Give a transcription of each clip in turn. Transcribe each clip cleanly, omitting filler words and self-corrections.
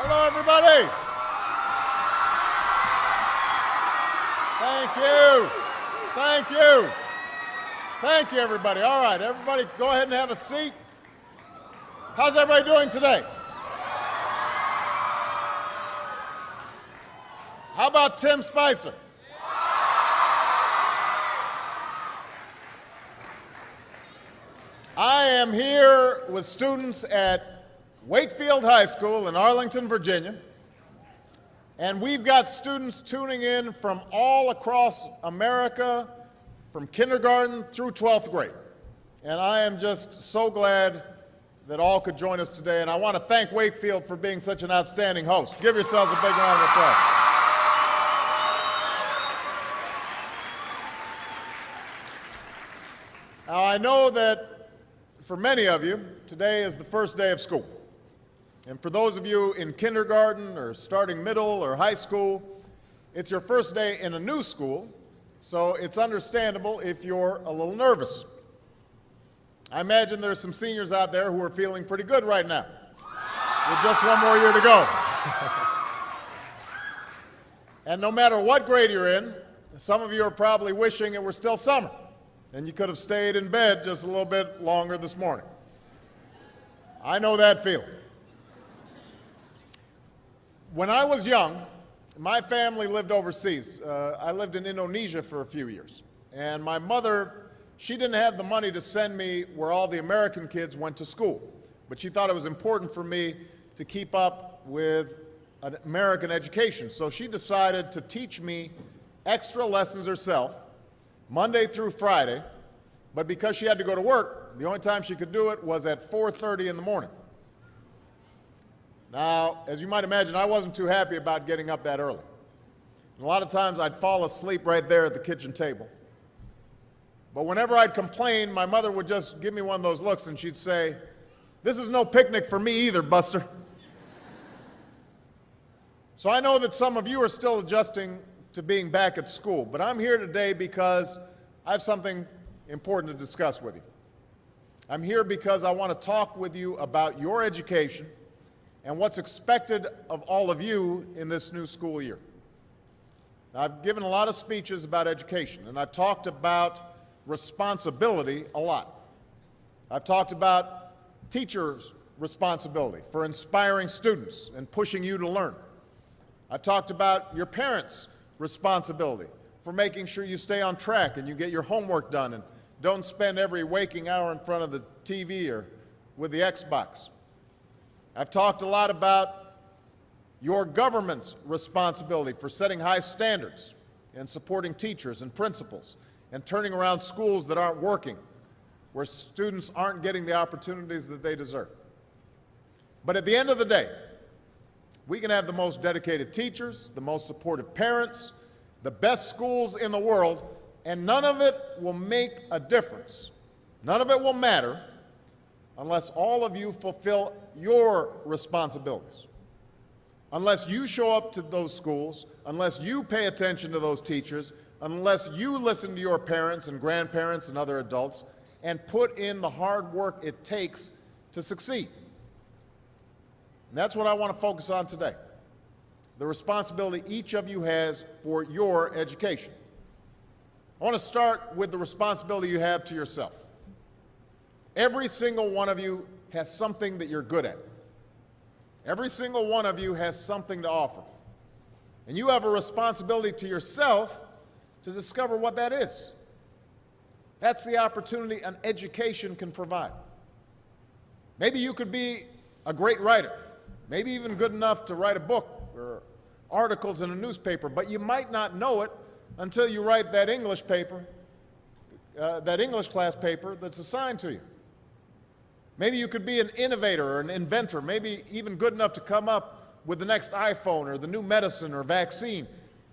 Hello, everybody. Thank you. Thank you. Thank you, everybody. All right, everybody, go ahead and have a seat. How's everybody doing today? How about Tim Spicer? I am here with students at Wakefield High School in Arlington, Virginia, and we've got students tuning in from all across America, from kindergarten through 12th grade. And I am just so glad that all could join us today, and I want to thank Wakefield for being such an outstanding host. Give yourselves a big round of applause. Now, I know that for many of you, today is the first day of school. And for those of you in kindergarten or starting middle or high school, it's your first day in a new school, so it's understandable if you're a little nervous. I imagine there's some seniors out there who are feeling pretty good right now, with just one more year to go. And no matter what grade you're in, some of you are probably wishing it were still summer, and you could have stayed in bed just a little bit longer this morning. I know that feeling. When I was young, my family lived overseas. I lived in Indonesia for a few years. And my mother, she didn't have the money to send me where all the American kids went to school. But she thought it was important for me to keep up with an American education. So she decided to teach me extra lessons herself, Monday through Friday. But because she had to go to work, the only time she could do it was at 4:30 in the morning. Now, as you might imagine, I wasn't too happy about getting up that early. And a lot of times I'd fall asleep right there at the kitchen table. But whenever I'd complain, my mother would just give me one of those looks and she'd say, "This is no picnic for me either, Buster." So I know that some of you are still adjusting to being back at school, but I'm here today because I have something important to discuss with you. I'm here because I want to talk with you about your education and what's expected of all of you in this new school year. Now, I've given a lot of speeches about education, and I've talked about responsibility a lot. I've talked about teachers' responsibility for inspiring students and pushing you to learn. I've talked about your parents' responsibility for making sure you stay on track and you get your homework done and don't spend every waking hour in front of the TV or with the Xbox. I've talked a lot about your government's responsibility for setting high standards and supporting teachers and principals and turning around schools that aren't working, where students aren't getting the opportunities that they deserve. But at the end of the day, we can have the most dedicated teachers, the most supportive parents, the best schools in the world, and none of it will make a difference. None of it will matter unless all of you fulfill your responsibilities. Unless you show up to those schools, unless you pay attention to those teachers, unless you listen to your parents and grandparents and other adults and put in the hard work it takes to succeed. And that's what I want to focus on today, the responsibility each of you has for your education. I want to start with the responsibility you have to yourself. Every single one of you has something that you're good at. Every single one of you has something to offer. And you have a responsibility to yourself to discover what that is. That's the opportunity an education can provide. Maybe you could be a great writer, maybe even good enough to write a book or articles in a newspaper, but you might not know it until you write that English paper, that English class paper that's assigned to you. Maybe you could be an innovator or an inventor, maybe even good enough to come up with the next iPhone or the new medicine or vaccine,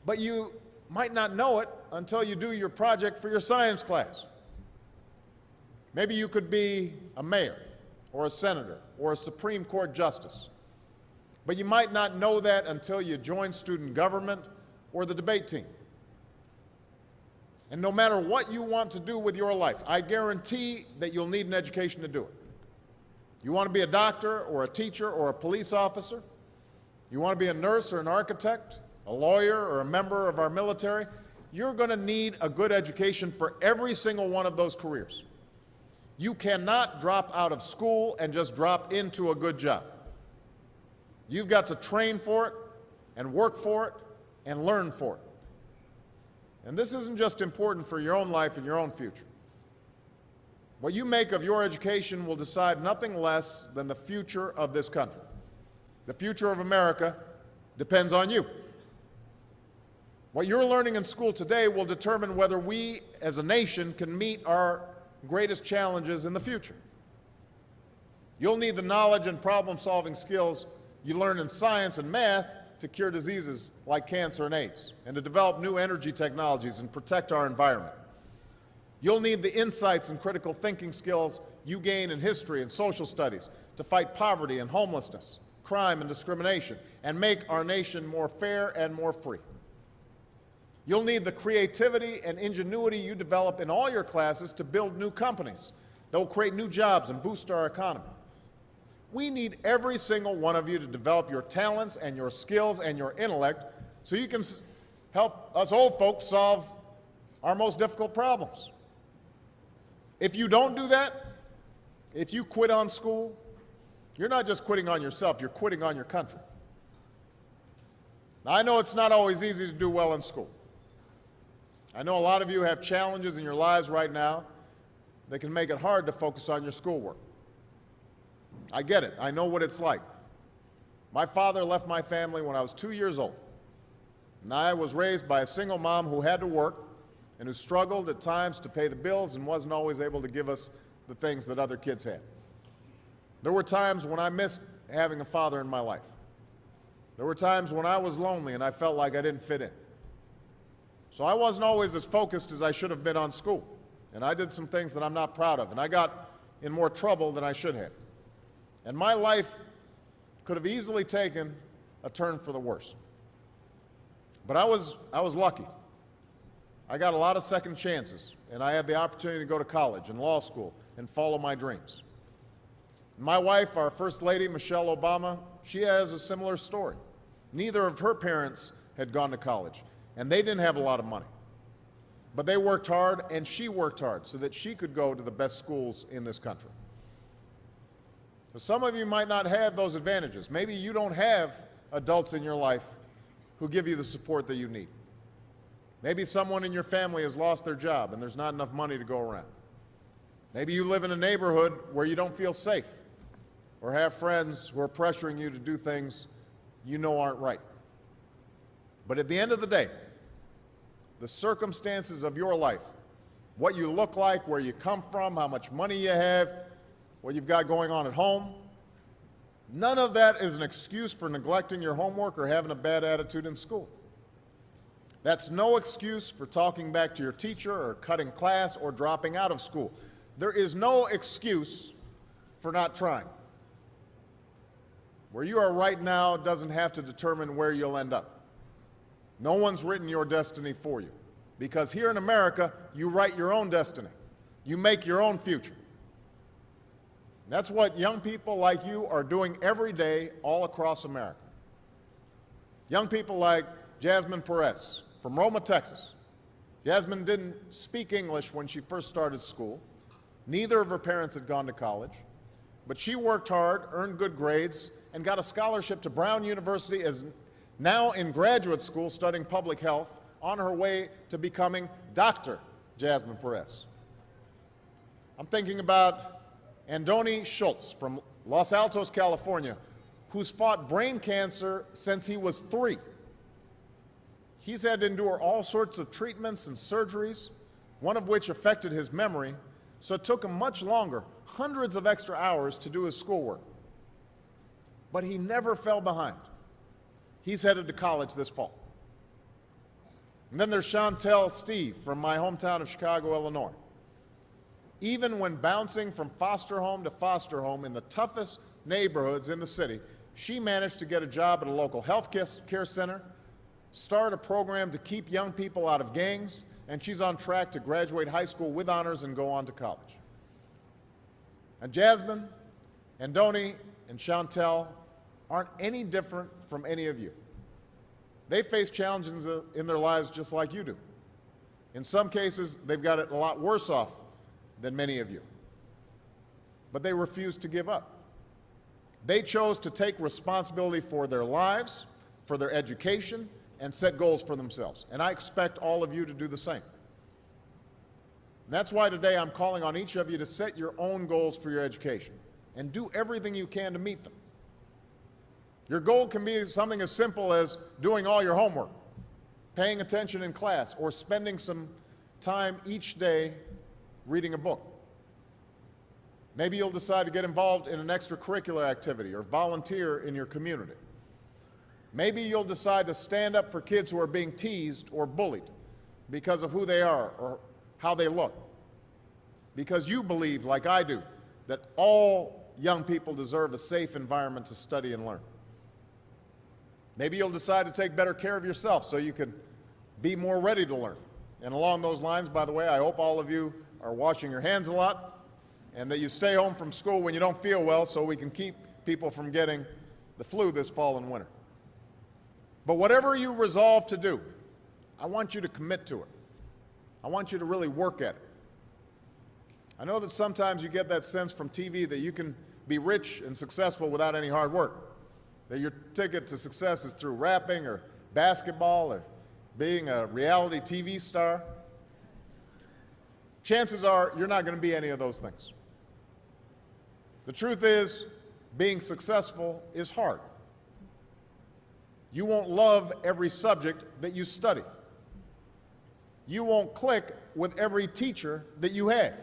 but you might not know it until you do your project for your science class. Maybe you could be a mayor or a senator or a Supreme Court justice, but you might not know that until you join student government or the debate team. And no matter what you want to do with your life, I guarantee that you'll need an education to do it. You want to be a doctor or a teacher or a police officer? You want to be a nurse or an architect, a lawyer or a member of our military? You're going to need a good education for every single one of those careers. You cannot drop out of school and just drop into a good job. You've got to train for it and work for it and learn for it. And this isn't just important for your own life and your own future. What you make of your education will decide nothing less than the future of this country. The future of America depends on you. What you're learning in school today will determine whether we as a nation can meet our greatest challenges in the future. You'll need the knowledge and problem-solving skills you learn in science and math to cure diseases like cancer and AIDS, and to develop new energy technologies and protect our environment. You'll need the insights and critical thinking skills you gain in history and social studies to fight poverty and homelessness, crime and discrimination, and make our nation more fair and more free. You'll need the creativity and ingenuity you develop in all your classes to build new companies that will create new jobs and boost our economy. We need every single one of you to develop your talents and your skills and your intellect so you can help us old folks solve our most difficult problems. If you don't do that, if you quit on school, you're not just quitting on yourself, you're quitting on your country. Now, I know it's not always easy to do well in school. I know a lot of you have challenges in your lives right now that can make it hard to focus on your schoolwork. I get it. I know what it's like. My father left my family when I was 2 years old, and I was raised by a single mom who had to work and who struggled at times to pay the bills and wasn't always able to give us the things that other kids had. There were times when I missed having a father in my life. There were times when I was lonely and I felt like I didn't fit in. So I wasn't always as focused as I should have been on school, and I did some things that I'm not proud of, and I got in more trouble than I should have. And my life could have easily taken a turn for the worse. But I was lucky. I got a lot of second chances, and I had the opportunity to go to college and law school and follow my dreams. My wife, our First Lady, Michelle Obama, she has a similar story. Neither of her parents had gone to college, and they didn't have a lot of money. But they worked hard, and she worked hard so that she could go to the best schools in this country. Some of you might not have those advantages. Maybe you don't have adults in your life who give you the support that you need. Maybe someone in your family has lost their job and there's not enough money to go around. Maybe you live in a neighborhood where you don't feel safe or have friends who are pressuring you to do things you know aren't right. But at the end of the day, the circumstances of your life, what you look like, where you come from, how much money you have, what you've got going on at home, none of that is an excuse for neglecting your homework or having a bad attitude in school. That's no excuse for talking back to your teacher or cutting class or dropping out of school. There is no excuse for not trying. Where you are right now doesn't have to determine where you'll end up. No one's written your destiny for you, because here in America, you write your own destiny. You make your own future. That's what young people like you are doing every day all across America. Young people like Jasmine Perez from Roma, Texas. Jasmine didn't speak English when she first started school. Neither of her parents had gone to college. But she worked hard, earned good grades, and got a scholarship to Brown University, as now in graduate school studying public health, on her way to becoming Dr. Jasmine Perez. I'm thinking about Andoni Schultz from Los Altos, California, who's fought brain cancer since he was 3. He's had to endure all sorts of treatments and surgeries, one of which affected his memory, so it took him much longer, hundreds of extra hours, to do his schoolwork. But he never fell behind. He's headed to college this fall. And then there's Chantel Steve from my hometown of Chicago, Illinois. Even when bouncing from foster home to foster home in the toughest neighborhoods in the city, she managed to get a job at a local health care center, start a program to keep young people out of gangs, and she's on track to graduate high school with honors and go on to college. And Jasmine, Andoni, and Chantel aren't any different from any of you. They face challenges in their lives just like you do. In some cases, they've got it a lot worse off than many of you. But they refuse to give up. They chose to take responsibility for their lives, for their education, and set goals for themselves. And I expect all of you to do the same. And that's why today I'm calling on each of you to set your own goals for your education and do everything you can to meet them. Your goal can be something as simple as doing all your homework, paying attention in class, or spending some time each day reading a book. Maybe you'll decide to get involved in an extracurricular activity or volunteer in your community. Maybe you'll decide to stand up for kids who are being teased or bullied because of who they are or how they look. Because you believe, like I do, that all young people deserve a safe environment to study and learn. Maybe you'll decide to take better care of yourself so you can be more ready to learn. And along those lines, by the way, I hope all of you are washing your hands a lot and that you stay home from school when you don't feel well so we can keep people from getting the flu this fall and winter. But whatever you resolve to do, I want you to commit to it. I want you to really work at it. I know that sometimes you get that sense from TV that you can be rich and successful without any hard work, that your ticket to success is through rapping or basketball or being a reality TV star. Chances are you're not going to be any of those things. The truth is, being successful is hard. You won't love every subject that you study. You won't click with every teacher that you have.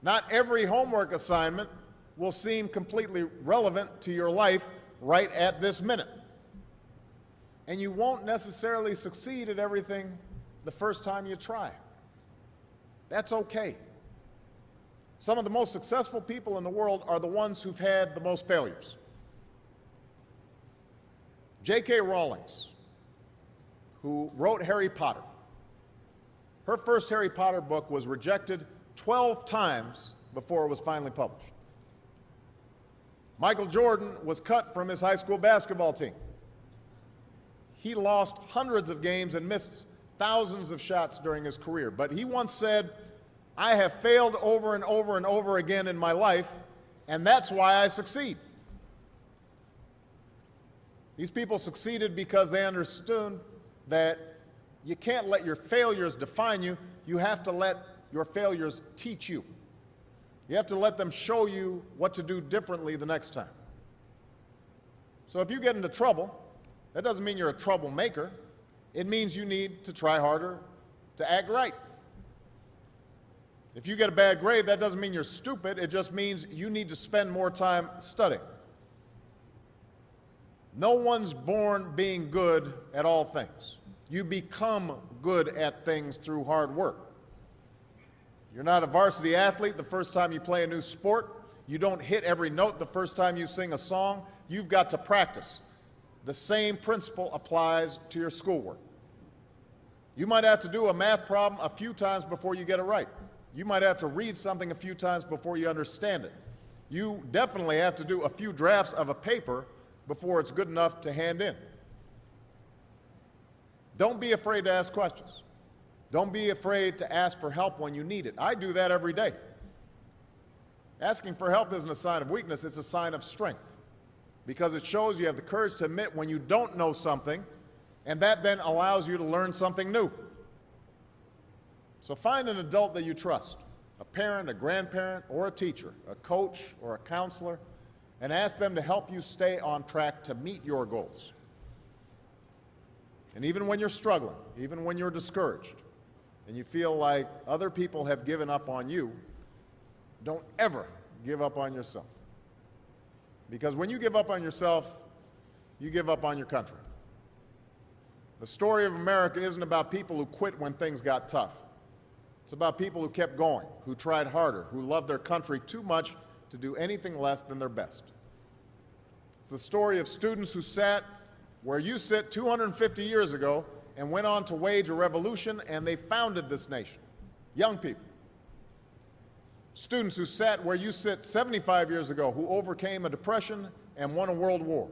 Not every homework assignment will seem completely relevant to your life right at this minute. And you won't necessarily succeed at everything the first time you try. That's okay. Some of the most successful people in the world are the ones who've had the most failures. J.K. Rowling, who wrote Harry Potter, her first Harry Potter book was rejected 12 times before it was finally published. Michael Jordan was cut from his high school basketball team. He lost hundreds of games and missed thousands of shots during his career. But he once said, "I have failed over and over and over again in my life, and that's why I succeed." These people succeeded because they understood that you can't let your failures define you. You have to let your failures teach you. You have to let them show you what to do differently the next time. So if you get into trouble, that doesn't mean you're a troublemaker. It means you need to try harder to act right. If you get a bad grade, that doesn't mean you're stupid. It just means you need to spend more time studying. No one's born being good at all things. You become good at things through hard work. You're not a varsity athlete the first time you play a new sport. You don't hit every note the first time you sing a song. You've got to practice. The same principle applies to your schoolwork. You might have to do a math problem a few times before you get it right. You might have to read something a few times before you understand it. You definitely have to do a few drafts of a paper before it's good enough to hand in. Don't be afraid to ask questions. Don't be afraid to ask for help when you need it. I do that every day. Asking for help isn't a sign of weakness, it's a sign of strength, because it shows you have the courage to admit when you don't know something, and that then allows you to learn something new. So find an adult that you trust, a parent, a grandparent, or a teacher, a coach, or a counselor, and ask them to help you stay on track to meet your goals. And even when you're struggling, even when you're discouraged, and you feel like other people have given up on you, don't ever give up on yourself. Because when you give up on yourself, you give up on your country. The story of America isn't about people who quit when things got tough. It's about people who kept going, who tried harder, who loved their country too much to do anything less than their best. It's the story of students who sat where you sit 250 years ago and went on to wage a revolution, and they founded this nation. Young people. Students who sat where you sit 75 years ago, who overcame a depression and won a world war,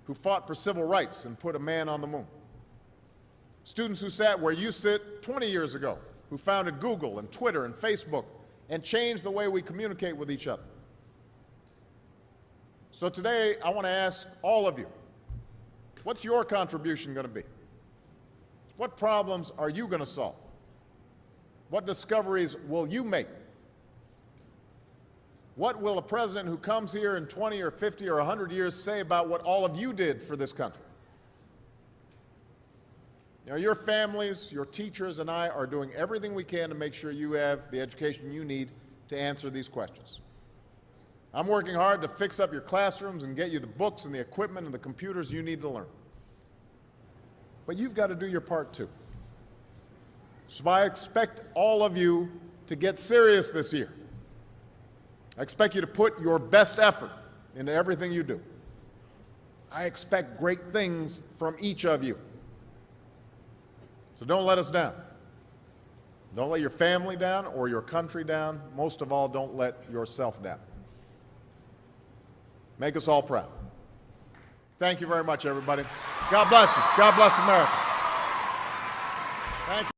who fought for civil rights and put a man on the moon. Students who sat where you sit 20 years ago, who founded Google and Twitter and Facebook and changed the way we communicate with each other. So today, I want to ask all of you, what's your contribution going to be? What problems are you going to solve? What discoveries will you make? What will a president who comes here in 20 or 50 or 100 years say about what all of you did for this country? You know, your families, your teachers, and I are doing everything we can to make sure you have the education you need to answer these questions. I'm working hard to fix up your classrooms and get you the books and the equipment and the computers you need to learn. But you've got to do your part too. So I expect all of you to get serious this year. I expect you to put your best effort into everything you do. I expect great things from each of you. So don't let us down. Don't let your family down or your country down. Most of all, don't let yourself down. Make us all proud. Thank you very much, everybody. God bless you. God bless America. Thank you.